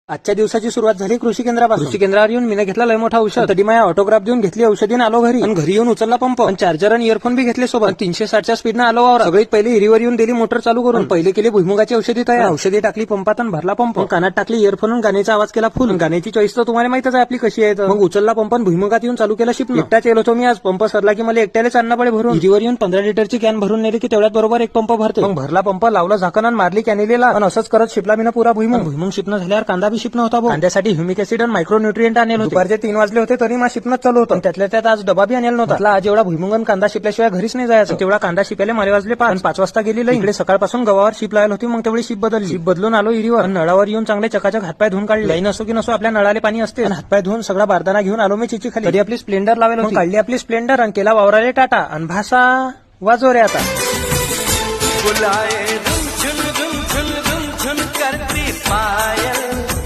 आजच्या दिवसाची सुरुवात झाली कृषी केंद्रापासून. कृषी केंद्रावर येऊन मी घेतला लय मोठा औषध. तडी माझ्या ऑटोग्राफ देऊन घेतली औषधी आलो घरी. आणि घरी येऊन उचलला पंप आणि चार्जर आणि इयरफोन बी घेतले सोबत. 360च्या स्पीडनं आलो वावर. सगळीत पहिले हिरीवर येऊन दिली मोटर चालू करून. पहिले केली भुईमुगाची औषधी तयार. औषधी टाकली पंपात आणि भरला पंप. कानात टाकली इयरफोन, गाण्याचा आवाज केला फुल. गाण्याची चॉईस तर तुम्हाला माहितच आहे आपली कशी आहे. मग उचलला पंप आणि भुईमुगात येऊन चालू केला शिपणं. एकटाच येलो होतो मी आज. पंप सरला की मला एकट्यालाच आणणं पडे भरून. हिरीवर येऊन 15 लिटरची कॅन भरून नेली की तेवढ्यात बरोबर एक पंप भरते. मग भरला पंप, लावला झाकण आणि मारली कॅनेलीला. आणि असंच करत शिपला मी पुरा भुईमुग शिपणं झाल्यावर कांदा बी शिपणं होता. कांद्यासाठी ह्युमिक ऍसिड आणि मायक्रो न्यूट्रिएंट आणले होते. दुपारचे 3 वाजले होते तरी मा शिपणं चालू होतं. त्यातल्या त्यात आज डबा बी आणला नव्हता. आज एवढा भुईमुग आणि कांदा शिपल्याशिवाय घरीच नाही जायचं. तेवढा कांदा शिपायला मला वाजले 5 वाजता गेली. इकडे सकाळपासून गव्हावर शिप लावली होती. मग तेवढी शिप बदलली. शिप बदलून आलो हिरीवर. नळावर येऊन चांगले चकाचक हातपाय धुवून काढले. लाईन असो की नसो आपल्या नळाले पाणी असते. हातपाय धुवून सगळा बारदाना घेऊन आलो मी चिची खाली. तरी आपली स्प्लेंडर लावेल होती. काढली आपली स्प्लेंडर आणि केला वावराले टाटा. आणि भाषा वाजव रे आता. बुलाए धुम छुन करती पायल